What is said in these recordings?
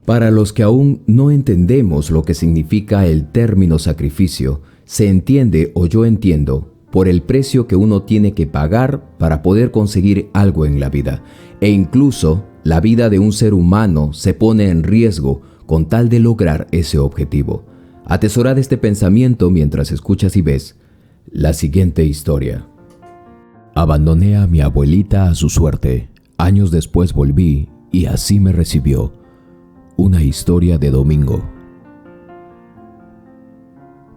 Para los que aún no entendemos lo que significa el término sacrificio, se entiende, o yo entiendo, por el precio que uno tiene que pagar para poder conseguir algo en la vida. E incluso la vida de un ser humano se pone en riesgo con tal de lograr ese objetivo. Atesorad este pensamiento mientras escuchas y ves la siguiente historia. Abandoné a mi abuelita a su suerte. Años después volví y así me recibió. Una historia de domingo.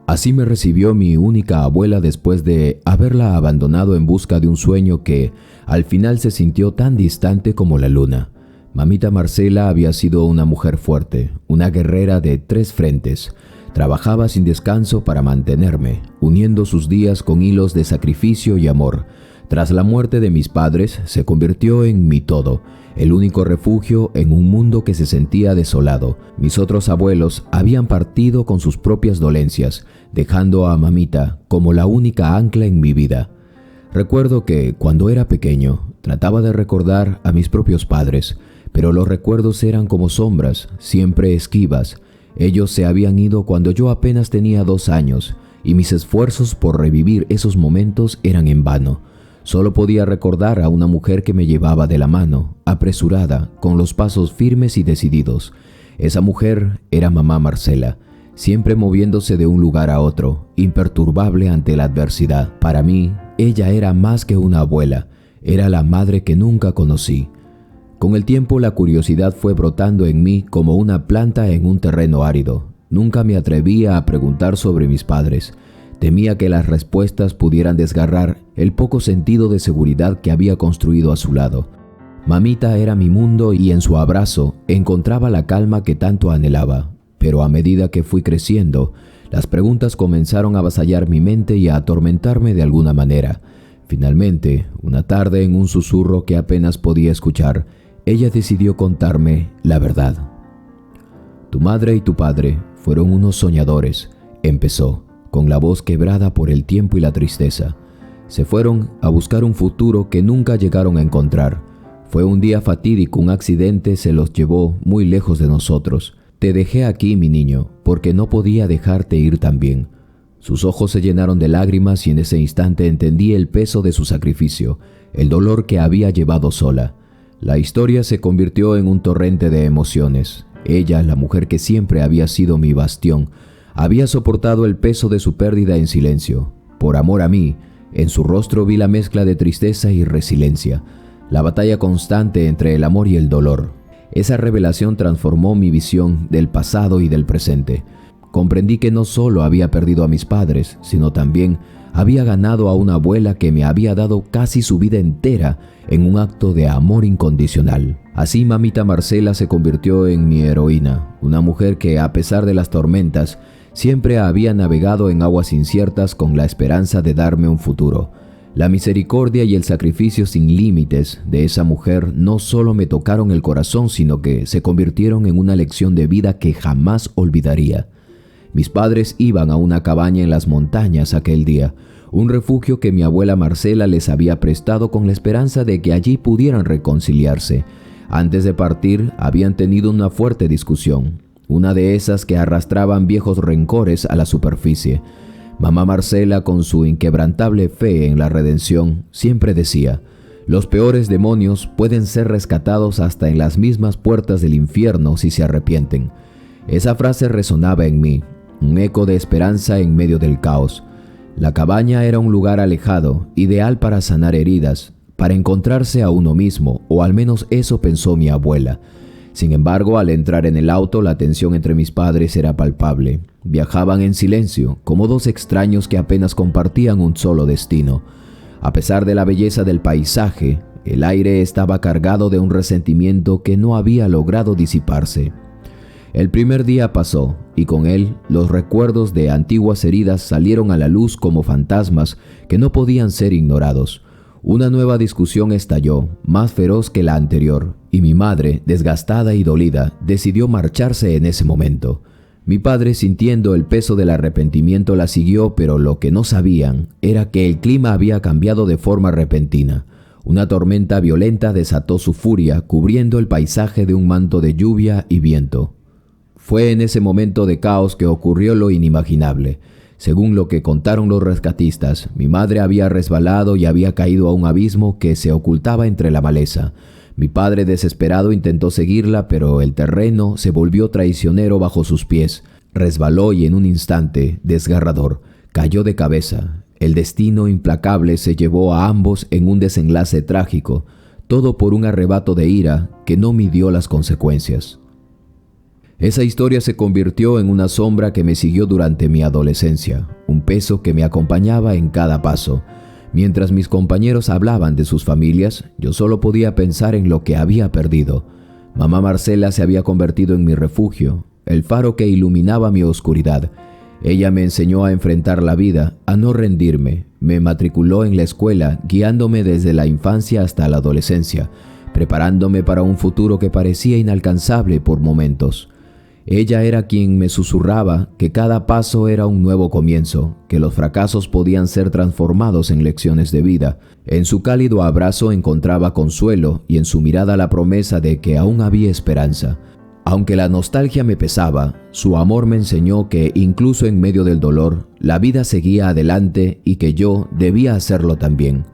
Así me recibió mi única abuela después de haberla abandonado en busca de un sueño que al final se sintió tan distante como la luna. Mamita Marcela había sido una mujer fuerte, una guerrera de 3 frentes. Trabajaba sin descanso para mantenerme, uniendo sus días con hilos de sacrificio y amor. Tras la muerte de mis padres, se convirtió en mi todo, el único refugio en un mundo que se sentía desolado. Mis otros abuelos habían partido con sus propias dolencias, dejando a mamita como la única ancla en mi vida. Recuerdo que, cuando era pequeño, trataba de recordar a mis propios padres, pero los recuerdos eran como sombras, siempre esquivas. Ellos se habían ido cuando yo apenas tenía 2 años, y mis esfuerzos por revivir esos momentos eran en vano. Solo podía recordar a una mujer que me llevaba de la mano, apresurada, con los pasos firmes y decididos. Esa mujer era mamá Marcela, siempre moviéndose de un lugar a otro, imperturbable ante la adversidad. Para mí, ella era más que una abuela, era la madre que nunca conocí. Con el tiempo, la curiosidad fue brotando en mí como una planta en un terreno árido. Nunca me atrevía a preguntar sobre mis padres. Temía que las respuestas pudieran desgarrar el poco sentido de seguridad que había construido a su lado. Mamita era mi mundo y en su abrazo encontraba la calma que tanto anhelaba. Pero a medida que fui creciendo, las preguntas comenzaron a avasallar mi mente y a atormentarme de alguna manera. Finalmente, una tarde, en un susurro que apenas podía escuchar, ella decidió contarme la verdad. Tu madre y tu padre fueron unos soñadores, empezó, con la voz quebrada por el tiempo y la tristeza. Se fueron a buscar un futuro que nunca llegaron a encontrar. Fue un día fatídico, un accidente se los llevó muy lejos de nosotros. Te dejé aquí, mi niño, porque no podía dejarte ir también. Sus ojos se llenaron de lágrimas y en ese instante entendí el peso de su sacrificio, el dolor que había llevado sola. La historia se convirtió en un torrente de emociones. Ella, la mujer que siempre había sido mi bastión, había soportado el peso de su pérdida en silencio. Por amor a mí, en su rostro vi la mezcla de tristeza y resiliencia, la batalla constante entre el amor y el dolor. Esa revelación transformó mi visión del pasado y del presente. Comprendí que no solo había perdido a mis padres, sino también había ganado a una abuela que me había dado casi su vida entera en un acto de amor incondicional. Así mamita Marcela se convirtió en mi heroína, una mujer que, a pesar de las tormentas, siempre había navegado en aguas inciertas con la esperanza de darme un futuro. La misericordia y el sacrificio sin límites de esa mujer no solo me tocaron el corazón, sino que se convirtieron en una lección de vida que jamás olvidaría. Mis padres iban a una cabaña en las montañas aquel día, un refugio que mi abuela Marcela les había prestado con la esperanza de que allí pudieran reconciliarse. Antes de partir, habían tenido una fuerte discusión, una de esas que arrastraban viejos rencores a la superficie. Mamá Marcela, con su inquebrantable fe en la redención, siempre decía: los peores demonios pueden ser rescatados hasta en las mismas puertas del infierno si se arrepienten. Esa frase resonaba en mí, un eco de esperanza en medio del caos. La cabaña era un lugar alejado, ideal para sanar heridas, para encontrarse a uno mismo, o al menos eso pensó mi abuela. Sin embargo, al entrar en el auto, la tensión entre mis padres era palpable. Viajaban en silencio, como dos extraños que apenas compartían un solo destino. A pesar de la belleza del paisaje, el aire estaba cargado de un resentimiento que no había logrado disiparse. El primer día pasó, y con él los recuerdos de antiguas heridas salieron a la luz como fantasmas que no podían ser ignorados. Una nueva discusión estalló, más feroz que la anterior, y mi madre, desgastada y dolida, decidió marcharse en ese momento. Mi padre, sintiendo el peso del arrepentimiento, la siguió, pero lo que no sabían era que el clima había cambiado de forma repentina. Una tormenta violenta desató su furia, cubriendo el paisaje de un manto de lluvia y viento. Fue en ese momento de caos que ocurrió lo inimaginable. Según lo que contaron los rescatistas, mi madre había resbalado y había caído a un abismo que se ocultaba entre la maleza. Mi padre, desesperado, intentó seguirla, pero el terreno se volvió traicionero bajo sus pies. Resbaló y en un instante, desgarrador, cayó de cabeza. El destino implacable se llevó a ambos en un desenlace trágico, todo por un arrebato de ira que no midió las consecuencias. Esa historia se convirtió en una sombra que me siguió durante mi adolescencia, un peso que me acompañaba en cada paso. Mientras mis compañeros hablaban de sus familias, yo solo podía pensar en lo que había perdido. Mamá Marcela se había convertido en mi refugio, el faro que iluminaba mi oscuridad. Ella me enseñó a enfrentar la vida, a no rendirme. Me matriculó en la escuela, guiándome desde la infancia hasta la adolescencia, preparándome para un futuro que parecía inalcanzable por momentos. Ella era quien me susurraba que cada paso era un nuevo comienzo, que los fracasos podían ser transformados en lecciones de vida. En su cálido abrazo encontraba consuelo y en su mirada la promesa de que aún había esperanza. Aunque la nostalgia me pesaba, su amor me enseñó que incluso en medio del dolor, la vida seguía adelante y que yo debía hacerlo también.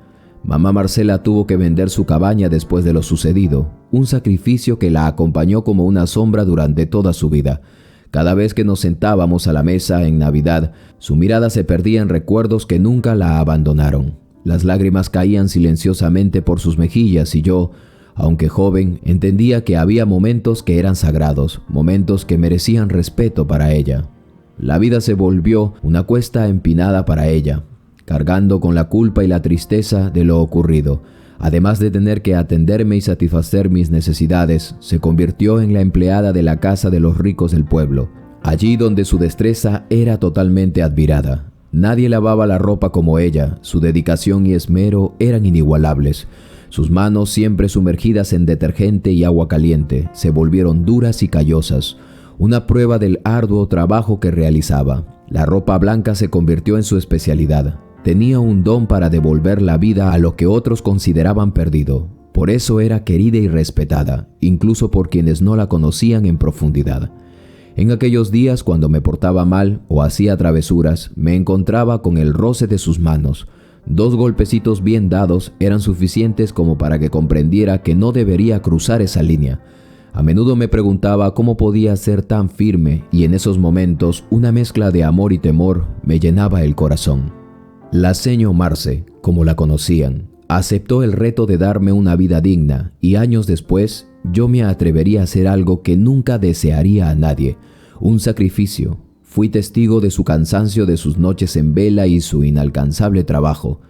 Mamá Marcela tuvo que vender su cabaña después de lo sucedido, un sacrificio que la acompañó como una sombra durante toda su vida. Cada vez que nos sentábamos a la mesa en Navidad, su mirada se perdía en recuerdos que nunca la abandonaron. Las lágrimas caían silenciosamente por sus mejillas y yo, aunque joven, entendía que había momentos que eran sagrados, momentos que merecían respeto para ella. La vida se volvió una cuesta empinada para ella, cargando con la culpa y la tristeza de lo ocurrido. Además de tener que atenderme y satisfacer mis necesidades, se convirtió en la empleada de la casa de los ricos del pueblo, allí donde su destreza era totalmente admirada. Nadie lavaba la ropa como ella, su dedicación y esmero eran inigualables. Sus manos, siempre sumergidas en detergente y agua caliente, se volvieron duras y callosas, una prueba del arduo trabajo que realizaba. La ropa blanca se convirtió en su especialidad. Tenía un don para devolver la vida a lo que otros consideraban perdido. Por eso era querida y respetada, incluso por quienes no la conocían en profundidad. En aquellos días, cuando me portaba mal o hacía travesuras, me encontraba con el roce de sus manos. 2 golpecitos bien dados eran suficientes como para que comprendiera que no debería cruzar esa línea. A menudo me preguntaba cómo podía ser tan firme y en esos momentos una mezcla de amor y temor me llenaba el corazón. La seño Marce, como la conocían, aceptó el reto de darme una vida digna y años después yo me atrevería a hacer algo que nunca desearía a nadie, un sacrificio. Fui testigo de su cansancio, de sus noches en vela y su incansable trabajo.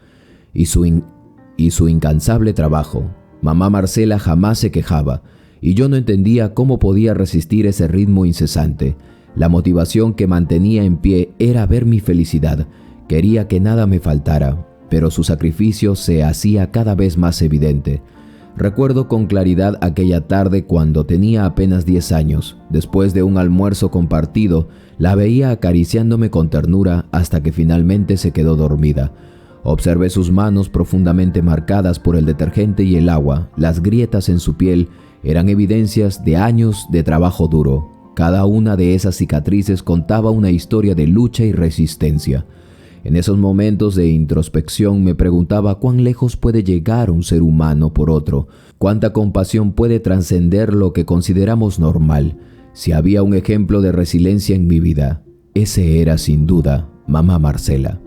Mamá Marcela jamás se quejaba y yo no entendía cómo podía resistir ese ritmo incesante. La motivación que mantenía en pie era ver mi felicidad. Quería que nada me faltara, pero su sacrificio se hacía cada vez más evidente. Recuerdo con claridad aquella tarde cuando tenía apenas 10 años. Después de un almuerzo compartido, la veía acariciándome con ternura hasta que finalmente se quedó dormida. Observé sus manos profundamente marcadas por el detergente y el agua. Las grietas en su piel eran evidencias de años de trabajo duro. Cada una de esas cicatrices contaba una historia de lucha y resistencia. En esos momentos de introspección me preguntaba cuán lejos puede llegar un ser humano por otro, cuánta compasión puede trascender lo que consideramos normal. Si había un ejemplo de resiliencia en mi vida, ese era sin duda mamá Marcela.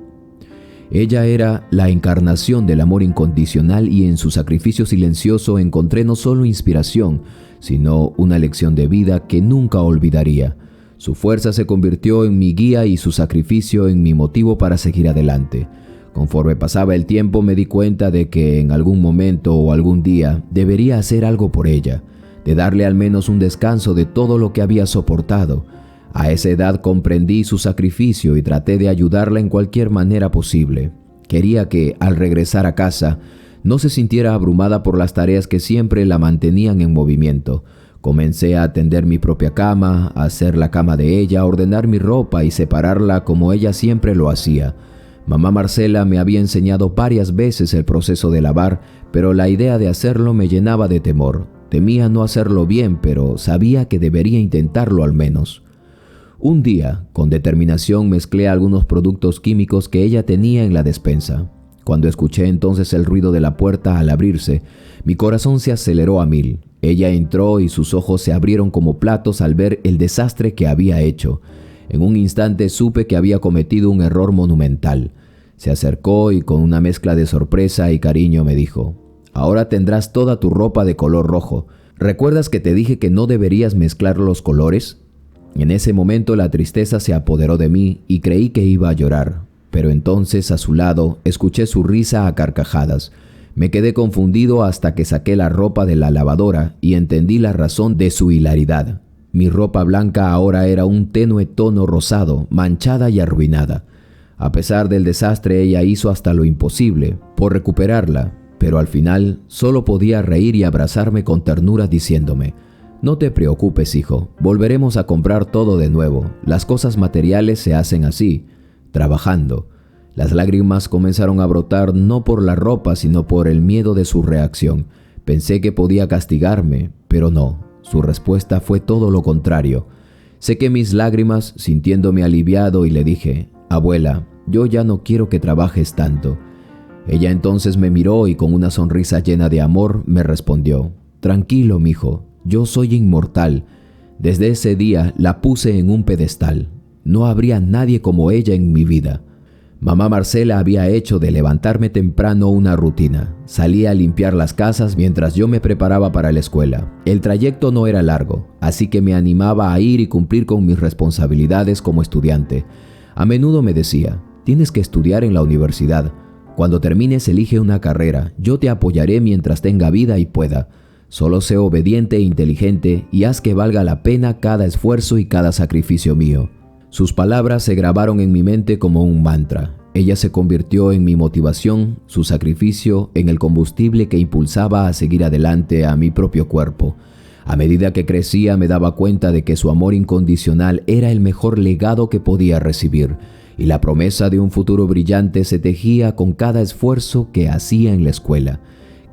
Ella era la encarnación del amor incondicional y en su sacrificio silencioso encontré no solo inspiración, sino una lección de vida que nunca olvidaría. Su fuerza se convirtió en mi guía y su sacrificio en mi motivo para seguir adelante. Conforme pasaba el tiempo me di cuenta de que en algún momento o algún día debería hacer algo por ella, de darle al menos un descanso de todo lo que había soportado. A esa edad comprendí su sacrificio y traté de ayudarla en cualquier manera posible. Quería que, al regresar a casa, no se sintiera abrumada por las tareas que siempre la mantenían en movimiento. Comencé a tender mi propia cama, a hacer la cama de ella, a ordenar mi ropa y separarla como ella siempre lo hacía. Mamá Marcela me había enseñado varias veces el proceso de lavar, pero la idea de hacerlo me llenaba de temor. Temía no hacerlo bien, pero sabía que debería intentarlo al menos. Un día, con determinación, mezclé algunos productos químicos que ella tenía en la despensa. Cuando escuché entonces el ruido de la puerta al abrirse, mi corazón se aceleró a 1000. Ella entró y sus ojos se abrieron como platos al ver el desastre que había hecho. En un instante supe que había cometido un error monumental. Se acercó y con una mezcla de sorpresa y cariño me dijo: «Ahora tendrás toda tu ropa de color rojo. ¿Recuerdas que te dije que no deberías mezclar los colores?». En ese momento la tristeza se apoderó de mí y creí que iba a llorar. Pero entonces a su lado escuché su risa a carcajadas. Me quedé confundido hasta que saqué la ropa de la lavadora y entendí la razón de su hilaridad. Mi ropa blanca ahora era un tenue tono rosado, manchada y arruinada. A pesar del desastre, ella hizo hasta lo imposible por recuperarla, pero al final solo podía reír y abrazarme con ternura diciéndome: «No te preocupes, hijo, volveremos a comprar todo de nuevo. Las cosas materiales se hacen así, trabajando». Las lágrimas comenzaron a brotar no por la ropa, sino por el miedo de su reacción. Pensé que podía castigarme, pero no. Su respuesta fue todo lo contrario. Sequé mis lágrimas, sintiéndome aliviado, y le dije: «Abuela, yo ya no quiero que trabajes tanto». Ella entonces me miró y con una sonrisa llena de amor me respondió: «Tranquilo, mijo, yo soy inmortal». Desde ese día la puse en un pedestal. No habría nadie como ella en mi vida. Mamá Marcela había hecho de levantarme temprano una rutina. Salía a limpiar las casas mientras yo me preparaba para la escuela. El trayecto no era largo, así que me animaba a ir y cumplir con mis responsabilidades como estudiante. A menudo me decía: «Tienes que estudiar en la universidad. Cuando termines, elige una carrera. Yo te apoyaré mientras tenga vida y pueda. Solo sé obediente e inteligente y haz que valga la pena cada esfuerzo y cada sacrificio mío». Sus palabras se grabaron en mi mente como un mantra. Ella se convirtió en mi motivación, su sacrificio en el combustible que impulsaba a seguir adelante a mi propio cuerpo. A medida que crecía me daba cuenta de que su amor incondicional era el mejor legado que podía recibir, y la promesa de un futuro brillante se tejía con cada esfuerzo que hacía en la escuela.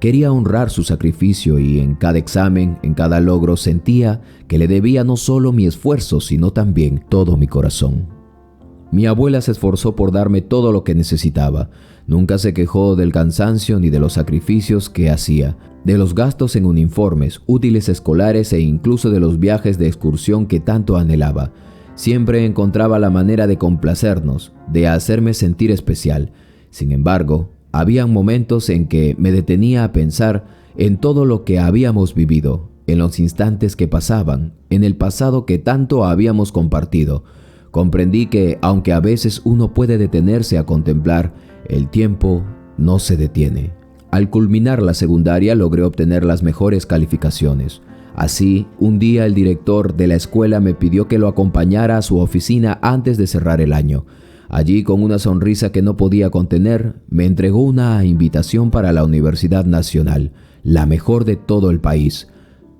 Quería honrar su sacrificio y en cada examen, en cada logro, sentía que le debía no solo mi esfuerzo, sino también todo mi corazón. Mi abuela se esforzó por darme todo lo que necesitaba. Nunca se quejó del cansancio ni de los sacrificios que hacía, de los gastos en uniformes, útiles escolares e incluso de los viajes de excursión que tanto anhelaba. Siempre encontraba la manera de complacernos, de hacerme sentir especial. Sin embargo, había momentos en que me detenía a pensar en todo lo que habíamos vivido, en los instantes que pasaban, en el pasado que tanto habíamos compartido. Comprendí que, aunque a veces uno puede detenerse a contemplar, el tiempo no se detiene. Al culminar la secundaria logré obtener las mejores calificaciones. Así, un día el director de la escuela me pidió que lo acompañara a su oficina antes de cerrar el año. Allí, con una sonrisa que no podía contener, me entregó una invitación para la Universidad Nacional, la mejor de todo el país.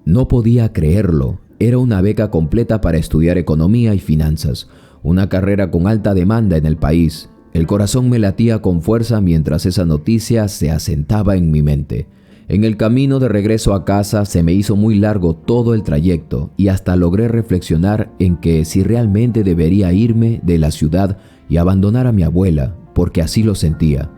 No podía creerlo. Era una beca completa para estudiar economía y finanzas, una carrera con alta demanda en el país. El corazón me latía con fuerza mientras esa noticia se asentaba en mi mente. En el camino de regreso a casa se me hizo muy largo todo el trayecto y hasta logré reflexionar en que si realmente debería irme de la ciudad y abandonar a mi abuela, porque así lo sentía.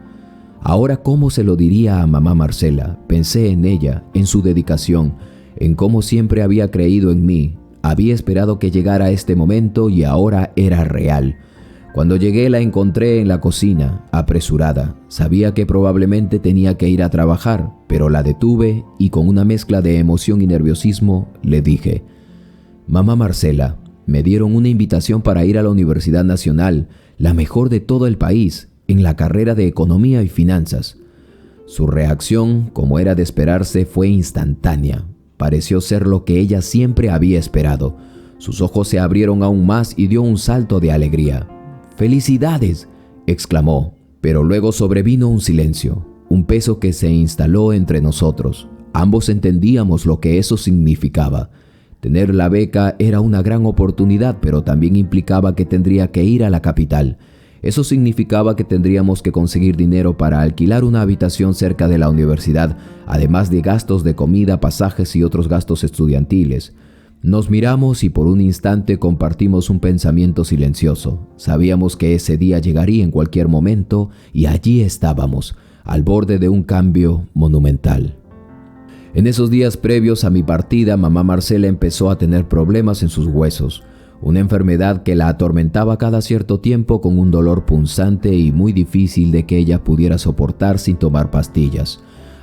Ahora, ¿cómo se lo diría a mamá Marcela? Pensé en ella, en su dedicación, en cómo siempre había creído en mí. Había esperado que llegara este momento y ahora era real. Cuando llegué la encontré en la cocina, apresurada. Sabía que probablemente tenía que ir a trabajar, pero la detuve y con una mezcla de emoción y nerviosismo le dije: «Mamá Marcela, me dieron una invitación para ir a la Universidad Nacional, la mejor de todo el país, en la carrera de Economía y Finanzas». Su reacción, como era de esperarse, fue instantánea. Pareció ser lo que ella siempre había esperado. Sus ojos se abrieron aún más y dio un salto de alegría. «¡Felicidades!», exclamó, pero luego sobrevino un silencio, un peso que se instaló entre nosotros. Ambos entendíamos lo que eso significaba. Tener la beca era una gran oportunidad, pero también implicaba que tendría que ir a la capital. Eso significaba que tendríamos que conseguir dinero para alquilar una habitación cerca de la universidad, además de gastos de comida, pasajes y otros gastos estudiantiles. Nos miramos y por un instante compartimos un pensamiento silencioso. Sabíamos que ese día llegaría en cualquier momento y allí estábamos, al borde de un cambio monumental. En esos días previos a mi partida, mamá Marcela empezó a tener problemas en sus huesos, una enfermedad que la atormentaba cada cierto tiempo con un dolor punzante y muy difícil de que ella pudiera soportar sin tomar pastillas.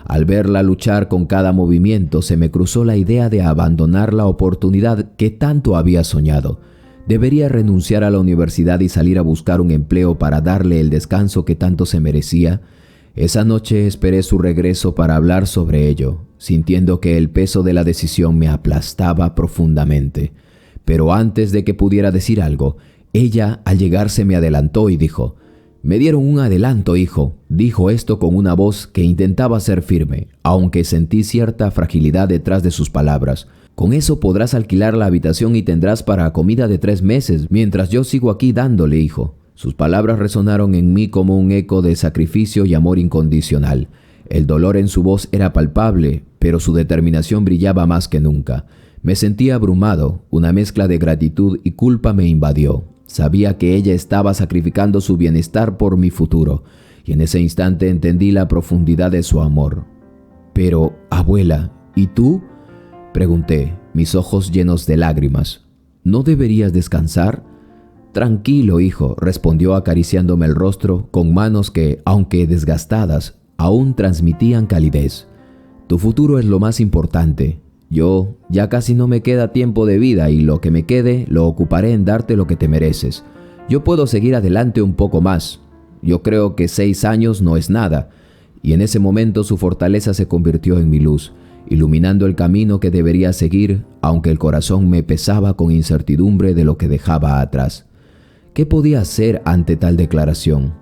Al verla luchar con cada movimiento, se me cruzó la idea de abandonar la oportunidad que tanto había soñado. Debería renunciar a la universidad y salir a buscar un empleo para darle el descanso que tanto se merecía. Esa noche esperé su regreso para hablar sobre ello, sintiendo que el peso de la decisión me aplastaba profundamente. Pero antes de que pudiera decir algo, ella al llegar se me adelantó y dijo: «Me dieron un adelanto, hijo», dijo esto con una voz que intentaba ser firme, aunque sentí cierta fragilidad detrás de sus palabras. «Con eso podrás alquilar la habitación y tendrás para comida de 3 meses, mientras yo sigo aquí dándole, hijo». Sus palabras resonaron en mí como un eco de sacrificio y amor incondicional. El dolor en su voz era palpable, pero su determinación brillaba más que nunca. Me sentía abrumado, una mezcla de gratitud y culpa me invadió. Sabía que ella estaba sacrificando su bienestar por mi futuro, y en ese instante entendí la profundidad de su amor. «Pero, abuela, ¿y tú?», pregunté, mis ojos llenos de lágrimas. «¿No deberías descansar?». «Tranquilo, hijo», respondió acariciándome el rostro con manos que, aunque desgastadas, aún transmitían calidez. «Tu futuro es lo más importante. Yo ya casi no me queda tiempo de vida y lo que me quede lo ocuparé en darte lo que te mereces. Yo puedo seguir adelante un poco más. Yo creo que 6 años no es nada». Y en ese momento su fortaleza se convirtió en mi luz, iluminando el camino que debería seguir, aunque el corazón me pesaba con incertidumbre de lo que dejaba atrás. ¿Qué podía hacer ante tal declaración?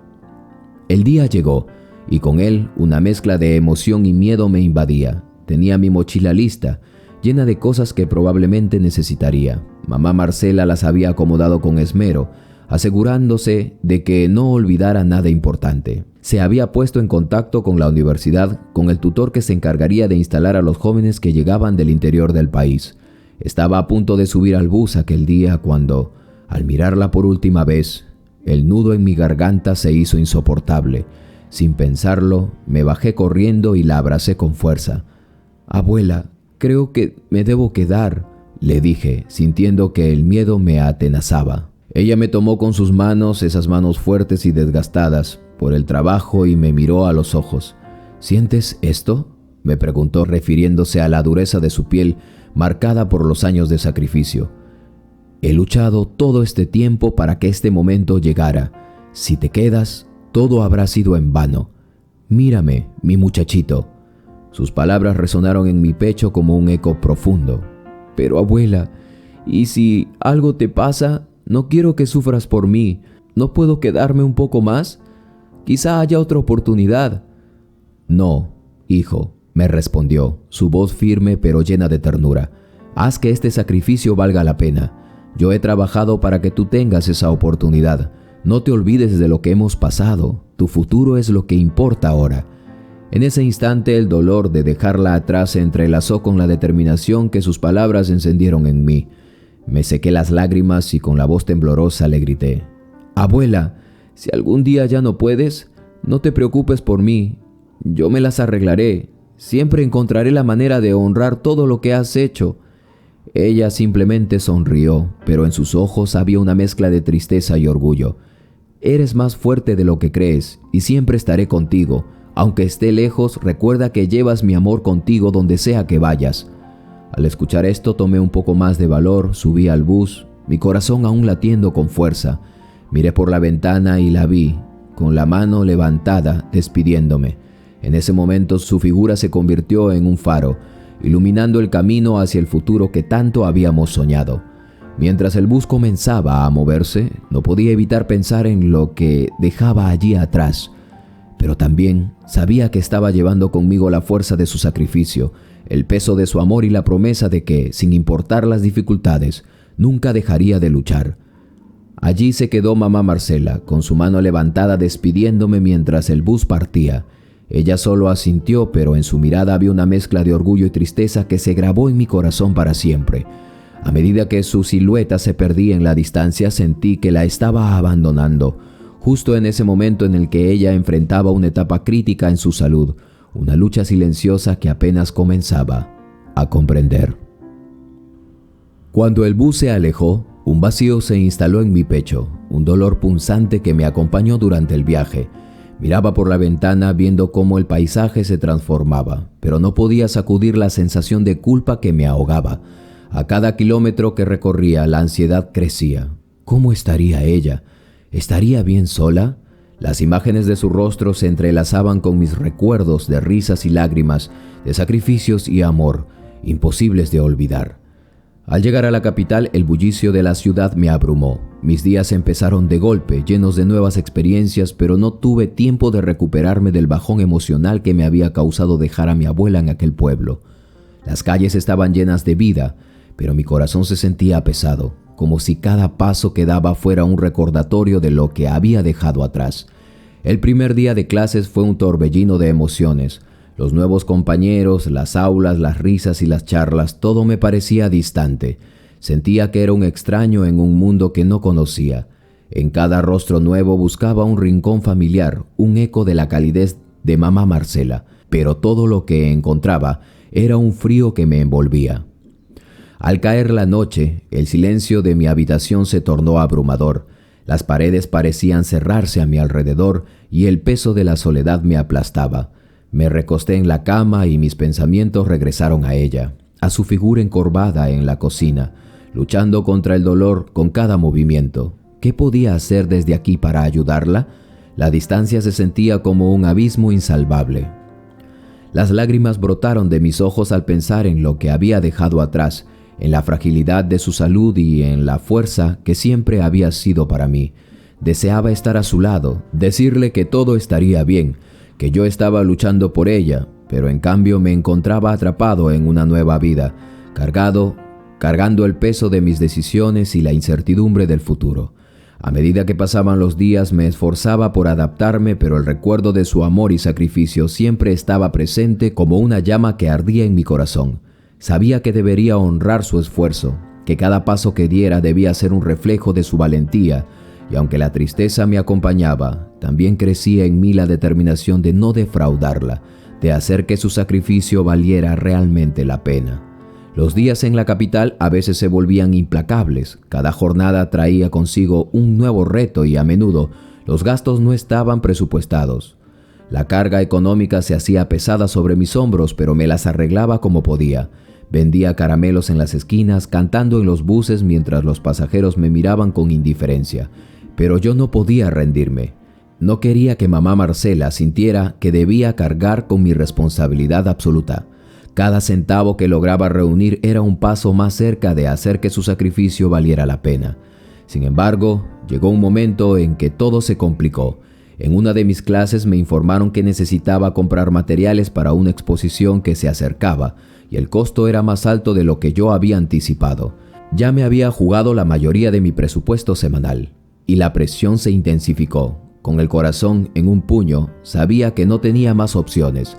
El día llegó, y con él una mezcla de emoción y miedo me invadía. Tenía mi mochila lista, llena de cosas que probablemente necesitaría. Mamá Marcela las había acomodado con esmero, asegurándose de que no olvidara nada importante. Se había puesto en contacto con la universidad, con el tutor que se encargaría de instalar a los jóvenes que llegaban del interior del país. Estaba a punto de subir al bus aquel día cuando, al mirarla por última vez, el nudo en mi garganta se hizo insoportable. Sin pensarlo, me bajé corriendo y la abracé con fuerza. «Abuela, creo que me debo quedar», le dije, sintiendo que el miedo me atenazaba. Ella me tomó con sus manos, esas manos fuertes y desgastadas por el trabajo, y me miró a los ojos. «¿Sientes esto?», me preguntó, refiriéndose a la dureza de su piel marcada por los años de sacrificio. «He luchado todo este tiempo para que este momento llegara. Si te quedas, todo habrá sido en vano. Mírame, mi muchachito». Sus palabras resonaron en mi pecho como un eco profundo. «Pero abuela, ¿y si algo te pasa? No quiero que sufras por mí. ¿No puedo quedarme un poco más? Quizá haya otra oportunidad». «No, hijo», me respondió, su voz firme pero llena de ternura. «Haz que este sacrificio valga la pena. Yo he trabajado para que tú tengas esa oportunidad. No te olvides de lo que hemos pasado. Tu futuro es lo que importa ahora». En ese instante el dolor de dejarla atrás se entrelazó con la determinación que sus palabras encendieron en mí. Me sequé las lágrimas y con la voz temblorosa le grité: «Abuela, si algún día ya no puedes, no te preocupes por mí. Yo me las arreglaré. Siempre encontraré la manera de honrar todo lo que has hecho». Ella simplemente sonrió, pero en sus ojos había una mezcla de tristeza y orgullo. «Eres más fuerte de lo que crees y siempre estaré contigo. Aunque esté lejos, recuerda que llevas mi amor contigo donde sea que vayas». Al escuchar esto tomé un poco más de valor, subí al bus, mi corazón aún latiendo con fuerza. Miré por la ventana y la vi, con la mano levantada, despidiéndome. En ese momento su figura se convirtió en un faro, iluminando el camino hacia el futuro que tanto habíamos soñado. Mientras el bus comenzaba a moverse, no podía evitar pensar en lo que dejaba allí atrás. Pero también sabía que estaba llevando conmigo la fuerza de su sacrificio, el peso de su amor y la promesa de que, sin importar las dificultades, nunca dejaría de luchar. Allí se quedó mamá Marcela, con su mano levantada despidiéndome mientras el bus partía. Ella solo asintió, pero en su mirada había una mezcla de orgullo y tristeza que se grabó en mi corazón para siempre. A medida que su silueta se perdía en la distancia, sentí que la estaba abandonando, justo en ese momento en el que ella enfrentaba una etapa crítica en su salud, una lucha silenciosa que apenas comenzaba a comprender. Cuando el bus se alejó, un vacío se instaló en mi pecho, un dolor punzante que me acompañó durante el viaje. Miraba por la ventana viendo cómo el paisaje se transformaba, pero no podía sacudir la sensación de culpa que me ahogaba. A cada kilómetro que recorría, la ansiedad crecía. ¿Cómo estaría ella? ¿Estaría bien sola? Las imágenes de su rostro se entrelazaban con mis recuerdos de risas y lágrimas, de sacrificios y amor, imposibles de olvidar. Al llegar a la capital, el bullicio de la ciudad me abrumó. Mis días empezaron de golpe, llenos de nuevas experiencias, pero no tuve tiempo de recuperarme del bajón emocional que me había causado dejar a mi abuela en aquel pueblo. Las calles estaban llenas de vida, pero mi corazón se sentía pesado, como si cada paso que daba fuera un recordatorio de lo que había dejado atrás. El primer día de clases fue un torbellino de emociones. Los nuevos compañeros, las aulas, las risas y las charlas, todo me parecía distante. Sentía que era un extraño en un mundo que no conocía. En cada rostro nuevo buscaba un rincón familiar, un eco de la calidez de mamá Marcela, pero todo lo que encontraba era un frío que me envolvía. Al caer la noche, el silencio de mi habitación se tornó abrumador. Las paredes parecían cerrarse a mi alrededor y el peso de la soledad me aplastaba. Me recosté en la cama y mis pensamientos regresaron a ella, a su figura encorvada en la cocina, luchando contra el dolor con cada movimiento. ¿Qué podía hacer desde aquí para ayudarla? La distancia se sentía como un abismo insalvable. Las lágrimas brotaron de mis ojos al pensar en lo que había dejado atrás, en la fragilidad de su salud y en la fuerza que siempre había sido para mí. Deseaba estar a su lado, decirle que todo estaría bien, que yo estaba luchando por ella, pero en cambio me encontraba atrapado en una nueva vida, cargando el peso de mis decisiones y la incertidumbre del futuro. A medida que pasaban los días me esforzaba por adaptarme, pero el recuerdo de su amor y sacrificio siempre estaba presente como una llama que ardía en mi corazón. Sabía que debería honrar su esfuerzo, que cada paso que diera debía ser un reflejo de su valentía, y aunque la tristeza me acompañaba, también crecía en mí la determinación de no defraudarla, de hacer que su sacrificio valiera realmente la pena. Los días en la capital a veces se volvían implacables, cada jornada traía consigo un nuevo reto y a menudo los gastos no estaban presupuestados. La carga económica se hacía pesada sobre mis hombros, pero me las arreglaba como podía. Vendía caramelos en las esquinas, cantando en los buses mientras los pasajeros me miraban con indiferencia. Pero yo no podía rendirme. No quería que mamá Marcela sintiera que debía cargar con mi responsabilidad absoluta. Cada centavo que lograba reunir era un paso más cerca de hacer que su sacrificio valiera la pena. Sin embargo, llegó un momento en que todo se complicó. En una de mis clases me informaron que necesitaba comprar materiales para una exposición que se acercaba, y el costo era más alto de lo que yo había anticipado. Ya me había jugado la mayoría de mi presupuesto semanal, y la presión se intensificó. Con el corazón en un puño, sabía que no tenía más opciones,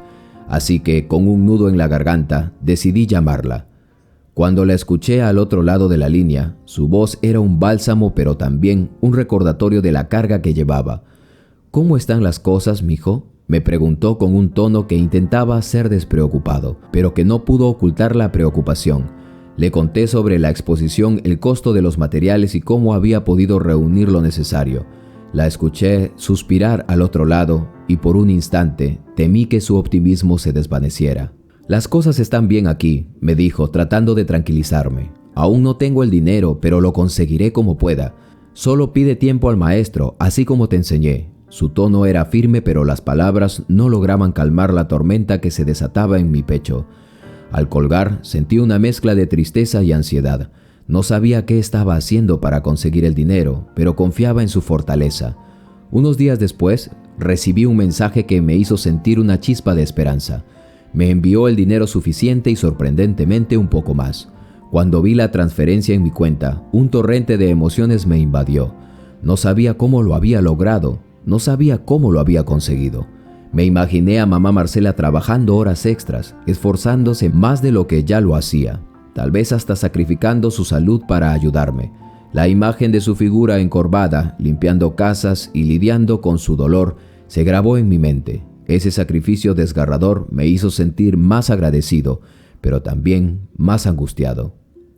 así que con un nudo en la garganta decidí llamarla. Cuando la escuché al otro lado de la línea, su voz era un bálsamo pero también un recordatorio de la carga que llevaba. «¿Cómo están las cosas, mijo?», me preguntó con un tono que intentaba ser despreocupado, pero que no pudo ocultar la preocupación. Le conté sobre la exposición, el costo de los materiales y cómo había podido reunir lo necesario. La escuché suspirar al otro lado y por un instante temí que su optimismo se desvaneciera. «Las cosas están bien aquí», me dijo, tratando de tranquilizarme. «Aún no tengo el dinero, pero lo conseguiré como pueda. Solo pide tiempo al maestro, así como te enseñé». Su tono era firme, pero las palabras no lograban calmar la tormenta que se desataba en mi pecho. Al colgar, sentí una mezcla de tristeza y ansiedad. No sabía qué estaba haciendo para conseguir el dinero, pero confiaba en su fortaleza. Unos días después, recibí un mensaje que me hizo sentir una chispa de esperanza. Me envió el dinero suficiente y sorprendentemente un poco más. Cuando vi la transferencia en mi cuenta, un torrente de emociones me invadió. No sabía cómo lo había logrado, no sabía cómo lo había conseguido. Me imaginé a mamá Marcela trabajando horas extras, esforzándose más de lo que ya lo hacía, tal vez hasta sacrificando su salud para ayudarme. La imagen de su figura encorvada, limpiando casas y lidiando con su dolor, se grabó en mi mente. Ese sacrificio desgarrador me hizo sentir más agradecido, pero también más angustiado.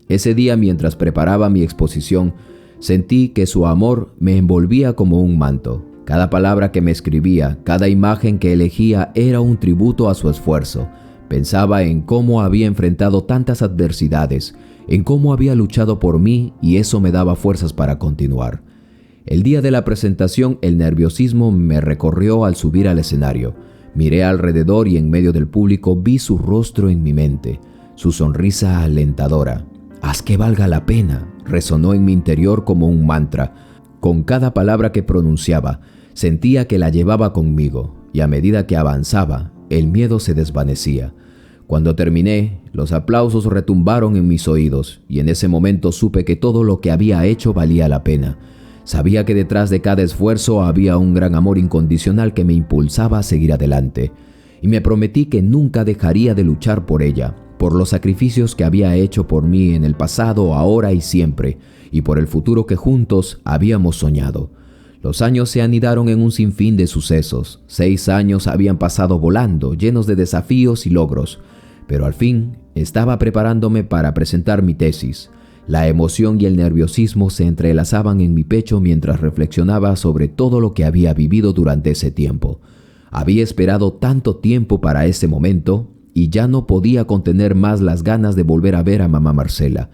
Ese día, mientras preparaba mi exposición, sentí que su amor me envolvía como un manto. Cada palabra que me escribía, cada imagen que elegía era un tributo a su esfuerzo. Pensaba en cómo había enfrentado tantas adversidades, en cómo había luchado por mí y eso me daba fuerzas para continuar. El día de la presentación, el nerviosismo me recorrió al subir al escenario. Miré alrededor y en medio del público vi su rostro en mi mente, su sonrisa alentadora. «Haz que valga la pena», resonó en mi interior como un mantra. Con cada palabra que pronunciaba, sentía que la llevaba conmigo y a medida que avanzaba, el miedo se desvanecía. Cuando terminé, los aplausos retumbaron en mis oídos y en ese momento supe que todo lo que había hecho valía la pena. Sabía que detrás de cada esfuerzo había un gran amor incondicional que me impulsaba a seguir adelante. Y me prometí que nunca dejaría de luchar por ella, por los sacrificios que había hecho por mí en el pasado, ahora y siempre, y por el futuro que juntos habíamos soñado. Los años se anidaron en un sinfín de sucesos. 6 años habían pasado volando, llenos de desafíos y logros. Pero al fin estaba preparándome para presentar mi tesis. La emoción y el nerviosismo se entrelazaban en mi pecho mientras reflexionaba sobre todo lo que había vivido durante ese tiempo. Había esperado tanto tiempo para ese momento y ya no podía contener más las ganas de volver a ver a mamá Marcela.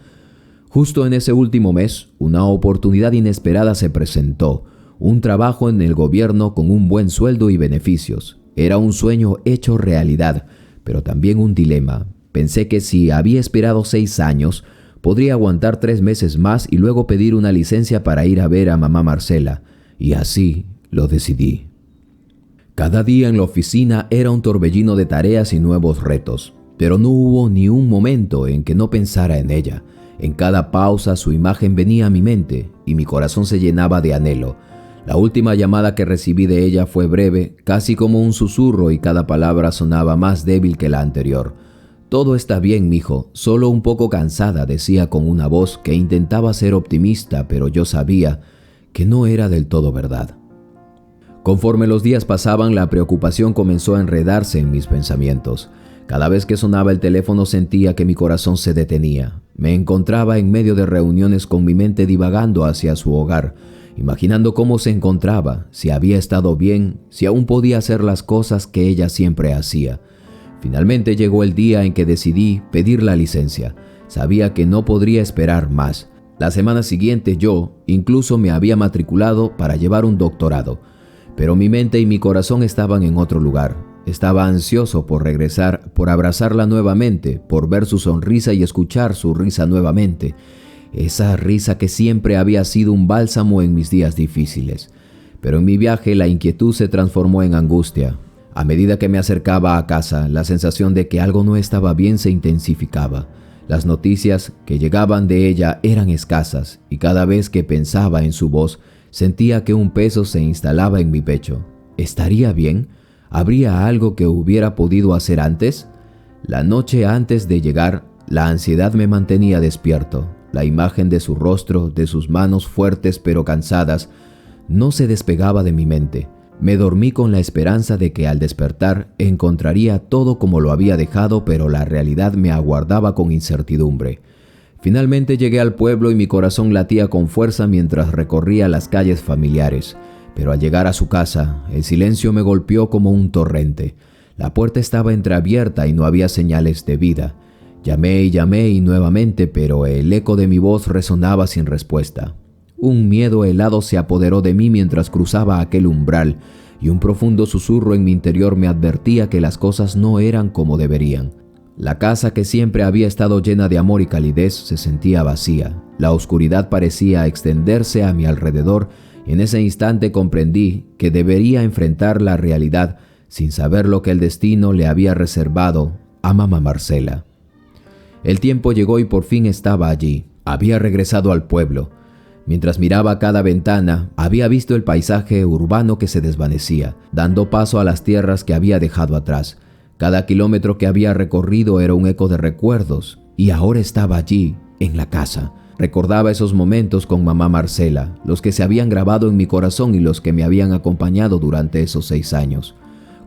Justo en ese último mes, una oportunidad inesperada se presentó. Un trabajo en el gobierno con un buen sueldo y beneficios. Era un sueño hecho realidad, pero también un dilema. Pensé que si había esperado 6 años, podría aguantar 3 meses más y luego pedir una licencia para ir a ver a mamá Marcela. Y así lo decidí. Cada día en la oficina era un torbellino de tareas y nuevos retos, pero no hubo ni un momento en que no pensara en ella. En cada pausa su imagen venía a mi mente y mi corazón se llenaba de anhelo. La última llamada que recibí de ella fue breve, casi como un susurro y cada palabra sonaba más débil que la anterior. «Todo está bien, mijo, solo un poco cansada», decía con una voz que intentaba ser optimista, pero yo sabía que no era del todo verdad. Conforme los días pasaban, la preocupación comenzó a enredarse en mis pensamientos. Cada vez que sonaba el teléfono sentía que mi corazón se detenía. Me encontraba en medio de reuniones con mi mente divagando hacia su hogar, imaginando cómo se encontraba, si había estado bien, si aún podía hacer las cosas que ella siempre hacía. Finalmente llegó el día en que decidí pedir la licencia. Sabía que no podría esperar más. La semana siguiente yo incluso me había matriculado para llevar un doctorado. Pero mi mente y mi corazón estaban en otro lugar. Estaba ansioso por regresar, por abrazarla nuevamente, por ver su sonrisa y escuchar su risa nuevamente. Esa risa que siempre había sido un bálsamo en mis días difíciles. Pero en mi viaje la inquietud se transformó en angustia. A medida que me acercaba a casa, la sensación de que algo no estaba bien se intensificaba. Las noticias que llegaban de ella eran escasas y cada vez que pensaba en su voz, sentía que un peso se instalaba en mi pecho. ¿Estaría bien? ¿Habría algo que hubiera podido hacer antes? La noche antes de llegar, la ansiedad me mantenía despierto. La imagen de su rostro, de sus manos fuertes pero cansadas, no se despegaba de mi mente. Me dormí con la esperanza de que al despertar encontraría todo como lo había dejado, pero la realidad me aguardaba con incertidumbre. Finalmente llegué al pueblo y mi corazón latía con fuerza mientras recorría las calles familiares. Pero al llegar a su casa, el silencio me golpeó como un torrente. La puerta estaba entreabierta y no había señales de vida. Llamé y nuevamente, pero el eco de mi voz resonaba sin respuesta. Un miedo helado se apoderó de mí mientras cruzaba aquel umbral, y un profundo susurro en mi interior me advertía que las cosas no eran como deberían. La casa, que siempre había estado llena de amor y calidez, se sentía vacía. La oscuridad parecía extenderse a mi alrededor. En ese instante comprendí que debería enfrentar la realidad sin saber lo que el destino le había reservado a mamá Marcela. El tiempo llegó y por fin estaba allí. Había regresado al pueblo. Mientras miraba cada ventana, había visto el paisaje urbano que se desvanecía, dando paso a las tierras que había dejado atrás. Cada kilómetro que había recorrido era un eco de recuerdos, y ahora estaba allí, en la casa. Recordaba esos momentos con mamá Marcela, los que se habían grabado en mi corazón y los que me habían acompañado durante esos 6 años.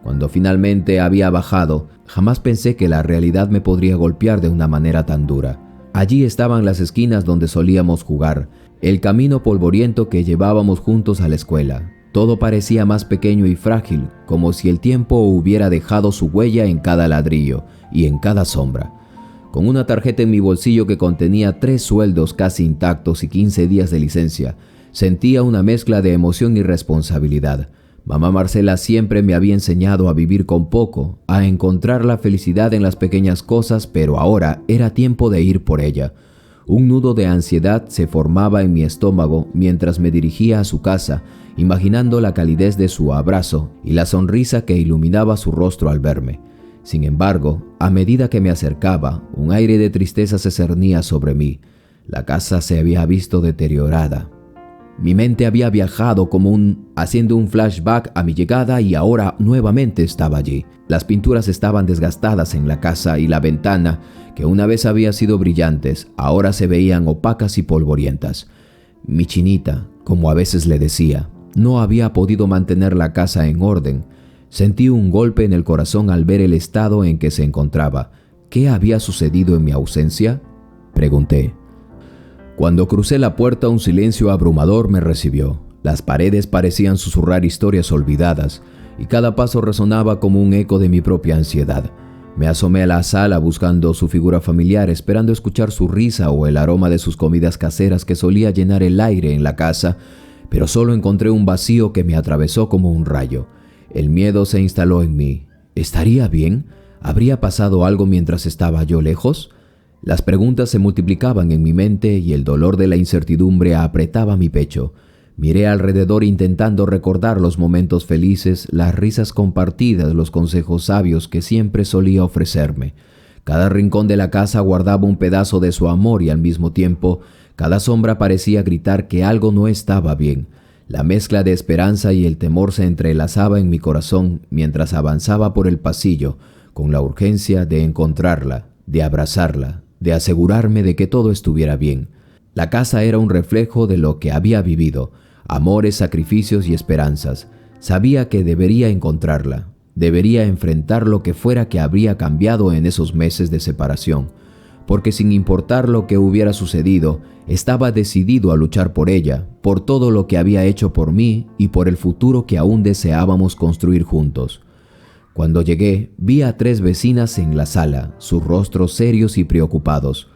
Cuando finalmente había bajado, jamás pensé que la realidad me podría golpear de una manera tan dura. Allí estaban las esquinas donde solíamos jugar, el camino polvoriento que llevábamos juntos a la escuela. Todo parecía más pequeño y frágil, como si el tiempo hubiera dejado su huella en cada ladrillo y en cada sombra. Con una tarjeta en mi bolsillo que contenía 3 sueldos casi intactos y 15 días de licencia, sentía una mezcla de emoción y responsabilidad. Mamá Marcela siempre me había enseñado a vivir con poco, a encontrar la felicidad en las pequeñas cosas, pero ahora era tiempo de ir por ella. Un nudo de ansiedad se formaba en mi estómago mientras me dirigía a su casa, imaginando la calidez de su abrazo y la sonrisa que iluminaba su rostro al verme. Sin embargo, a medida que me acercaba, un aire de tristeza se cernía sobre mí. La casa se había visto deteriorada. Mi mente había viajado haciendo un flashback a mi llegada y ahora nuevamente estaba allí. Las pinturas estaban desgastadas en la casa y la ventana, que una vez había sido brillantes, ahora se veían opacas y polvorientas. Mi chinita, como a veces le decía, no había podido mantener la casa en orden. Sentí un golpe en el corazón al ver el estado en que se encontraba. ¿Qué había sucedido en mi ausencia?, pregunté. Cuando crucé la puerta, un silencio abrumador me recibió. Las paredes parecían susurrar historias olvidadas, y cada paso resonaba como un eco de mi propia ansiedad. Me asomé a la sala buscando su figura familiar, esperando escuchar su risa o el aroma de sus comidas caseras que solía llenar el aire en la casa, pero solo encontré un vacío que me atravesó como un rayo. El miedo se instaló en mí. ¿Estaría bien? ¿Habría pasado algo mientras estaba yo lejos? Las preguntas se multiplicaban en mi mente y el dolor de la incertidumbre apretaba mi pecho. Miré alrededor intentando recordar los momentos felices, las risas compartidas, los consejos sabios que siempre solía ofrecerme. Cada rincón de la casa guardaba un pedazo de su amor y al mismo tiempo, cada sombra parecía gritar que algo no estaba bien. La mezcla de esperanza y el temor se entrelazaba en mi corazón mientras avanzaba por el pasillo, con la urgencia de encontrarla, de abrazarla, de asegurarme de que todo estuviera bien. La casa era un reflejo de lo que había vivido, amores, sacrificios y esperanzas. Sabía que debería encontrarla, debería enfrentar lo que fuera que habría cambiado en esos meses de separación, porque sin importar lo que hubiera sucedido, estaba decidido a luchar por ella, por todo lo que había hecho por mí y por el futuro que aún deseábamos construir juntos. Cuando llegué, vi a 3 vecinas en la sala, sus rostros serios y preocupados.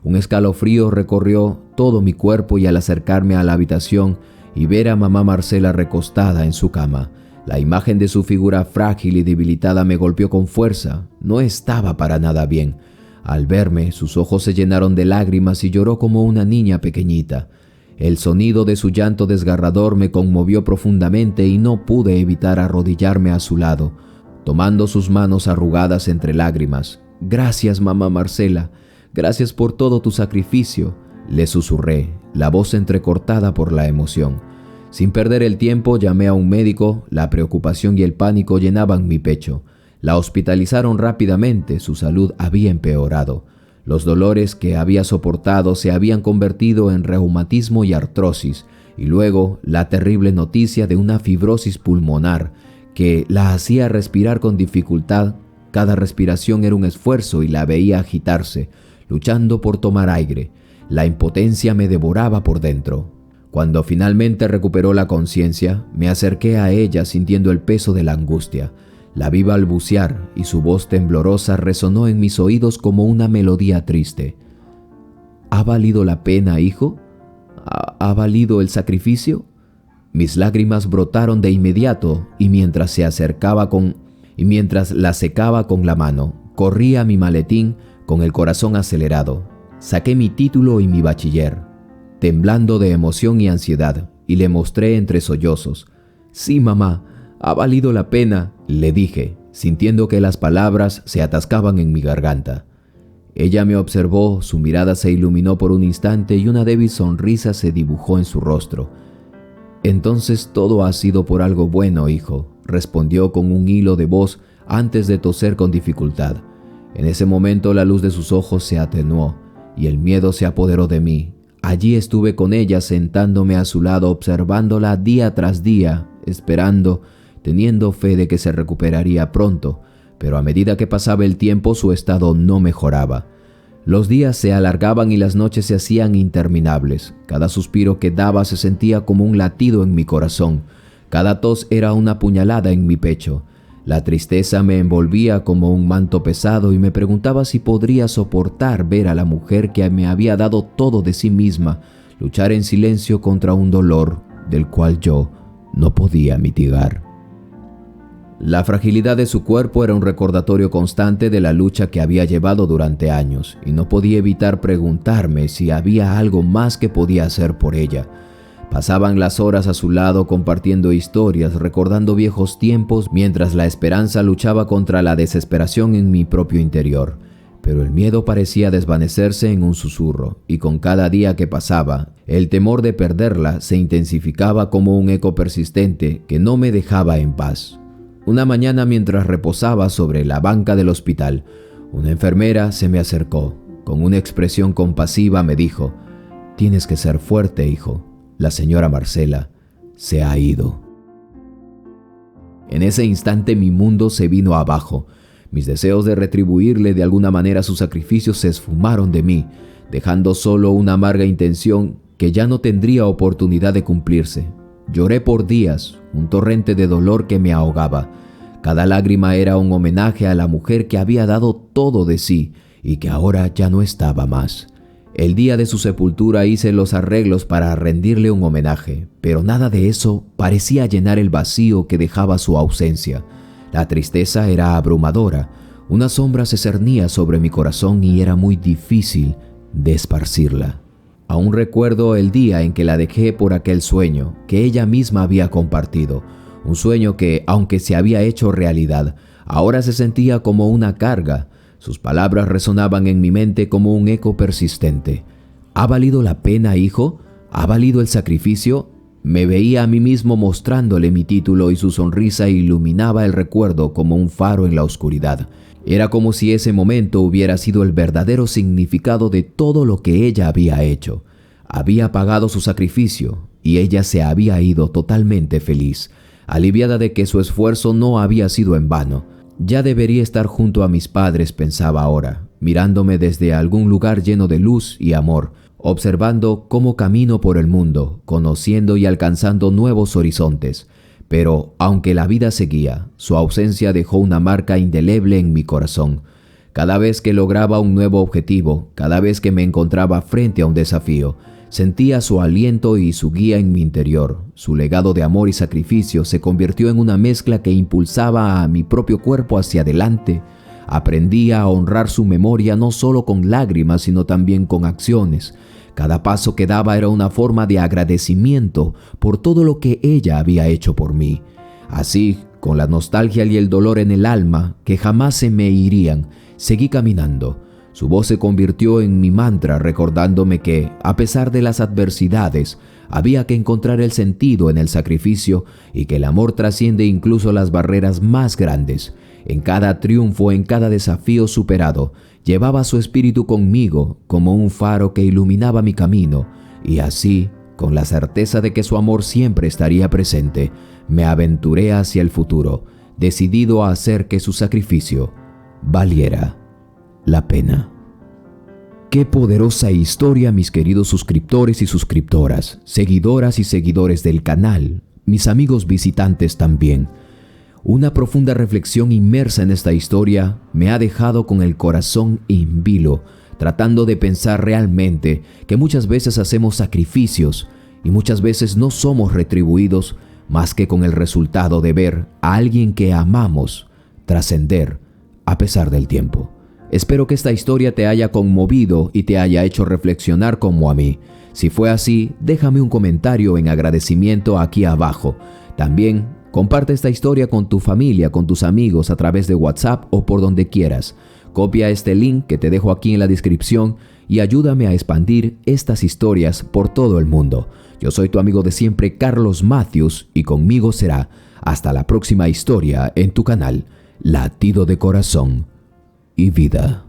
Un escalofrío recorrió todo mi cuerpo y al acercarme a la habitación y ver a mamá Marcela recostada en su cama, la imagen de su figura frágil y debilitada me golpeó con fuerza. No estaba para nada bien. Al verme, sus ojos se llenaron de lágrimas y lloró como una niña pequeñita. El sonido de su llanto desgarrador me conmovió profundamente y no pude evitar arrodillarme a su lado, tomando sus manos arrugadas entre lágrimas. «Gracias, mamá Marcela. Gracias por todo tu sacrificio», le susurré, la voz entrecortada por la emoción. Sin perder el tiempo, llamé a un médico. La preocupación y el pánico llenaban mi pecho. La hospitalizaron rápidamente, su salud había empeorado. Los dolores que había soportado se habían convertido en reumatismo y artrosis, y luego la terrible noticia de una fibrosis pulmonar que la hacía respirar con dificultad. Cada respiración era un esfuerzo y la veía agitarse, luchando por tomar aire. La impotencia me devoraba por dentro. Cuando finalmente recuperó la conciencia, me acerqué a ella sintiendo el peso de la angustia. La vi balbucear y su voz temblorosa resonó en mis oídos como una melodía triste. «¿Ha valido la pena, hijo? ¿Ha valido el sacrificio?». Mis lágrimas brotaron de inmediato y mientras la secaba con la mano, corrí a mi maletín con el corazón acelerado. Saqué mi título y mi bachiller, temblando de emoción y ansiedad, y le mostré entre sollozos. «Sí, mamá, ha valido la pena», le dije, sintiendo que las palabras se atascaban en mi garganta. Ella me observó, su mirada se iluminó por un instante y una débil sonrisa se dibujó en su rostro. «Entonces todo ha sido por algo bueno, hijo», respondió con un hilo de voz antes de toser con dificultad. En ese momento la luz de sus ojos se atenuó y el miedo se apoderó de mí. Allí estuve con ella sentándome a su lado, observándola día tras día, esperando, teniendo fe de que se recuperaría pronto, pero a medida que pasaba el tiempo su estado no mejoraba. Los días se alargaban y las noches se hacían interminables. Cada suspiro que daba se sentía como un latido en mi corazón. Cada tos era una puñalada en mi pecho. La tristeza me envolvía como un manto pesado y me preguntaba si podría soportar ver a la mujer que me había dado todo de sí misma luchar en silencio contra un dolor del cual yo no podía mitigar. La fragilidad de su cuerpo era un recordatorio constante de la lucha que había llevado durante años, y no podía evitar preguntarme si había algo más que podía hacer por ella. Pasaban las horas a su lado compartiendo historias, recordando viejos tiempos, mientras la esperanza luchaba contra la desesperación en mi propio interior. Pero el miedo parecía desvanecerse en un susurro, y con cada día que pasaba, el temor de perderla se intensificaba como un eco persistente que no me dejaba en paz. Una mañana, mientras reposaba sobre la banca del hospital, una enfermera se me acercó. Con una expresión compasiva me dijo: «Tienes que ser fuerte, hijo. La señora Marcela se ha ido». En ese instante mi mundo se vino abajo. Mis deseos de retribuirle de alguna manera sus sacrificios se esfumaron de mí, dejando solo una amarga intención que ya no tendría oportunidad de cumplirse. Lloré por días, un torrente de dolor que me ahogaba. Cada lágrima era un homenaje a la mujer que había dado todo de sí y que ahora ya no estaba más. El día de su sepultura hice los arreglos para rendirle un homenaje, pero nada de eso parecía llenar el vacío que dejaba su ausencia. La tristeza era abrumadora, una sombra se cernía sobre mi corazón y era muy difícil de esparcirla. Aún recuerdo el día en que la dejé por aquel sueño que ella misma había compartido, un sueño que, aunque se había hecho realidad, ahora se sentía como una carga. Sus palabras resonaban en mi mente como un eco persistente. ¿Ha valido la pena, hijo? ¿Ha valido el sacrificio? Me veía a mí mismo mostrándole mi título y su sonrisa iluminaba el recuerdo como un faro en la oscuridad. Era como si ese momento hubiera sido el verdadero significado de todo lo que ella había hecho. Había pagado su sacrificio y ella se había ido totalmente feliz, aliviada de que su esfuerzo no había sido en vano. Ya debería estar junto a mis padres, pensaba ahora, mirándome desde algún lugar lleno de luz y amor, observando cómo camino por el mundo, conociendo y alcanzando nuevos horizontes. Pero, aunque la vida seguía, su ausencia dejó una marca indeleble en mi corazón. Cada vez que lograba un nuevo objetivo, cada vez que me encontraba frente a un desafío, sentía su aliento y su guía en mi interior. Su legado de amor y sacrificio se convirtió en una mezcla que impulsaba a mi propio cuerpo hacia adelante. Aprendía a honrar su memoria no solo con lágrimas, sino también con acciones. Cada paso que daba era una forma de agradecimiento por todo lo que ella había hecho por mí. Así, con la nostalgia y el dolor en el alma que jamás se me irían, seguí caminando. Su voz se convirtió en mi mantra, recordándome que, a pesar de las adversidades, había que encontrar el sentido en el sacrificio y que el amor trasciende incluso las barreras más grandes. En cada triunfo, en cada desafío superado, llevaba su espíritu conmigo como un faro que iluminaba mi camino, y así, con la certeza de que su amor siempre estaría presente, me aventuré hacia el futuro, decidido a hacer que su sacrificio valiera la pena. Qué poderosa historia, mis queridos suscriptores y suscriptoras, seguidoras y seguidores del canal, mis amigos visitantes también. Una profunda reflexión inmersa en esta historia me ha dejado con el corazón en vilo, tratando de pensar realmente que muchas veces hacemos sacrificios y muchas veces no somos retribuidos más que con el resultado de ver a alguien que amamos trascender a pesar del tiempo. Espero que esta historia te haya conmovido y te haya hecho reflexionar como a mí. Si fue así, déjame un comentario en agradecimiento aquí abajo. También comparte esta historia con tu familia, con tus amigos a través de WhatsApp o por donde quieras. Copia este link que te dejo aquí en la descripción y ayúdame a expandir estas historias por todo el mundo. Yo soy tu amigo de siempre, Carlos Matthews, y conmigo será hasta la próxima historia en tu canal, Latido de Corazón y Vida.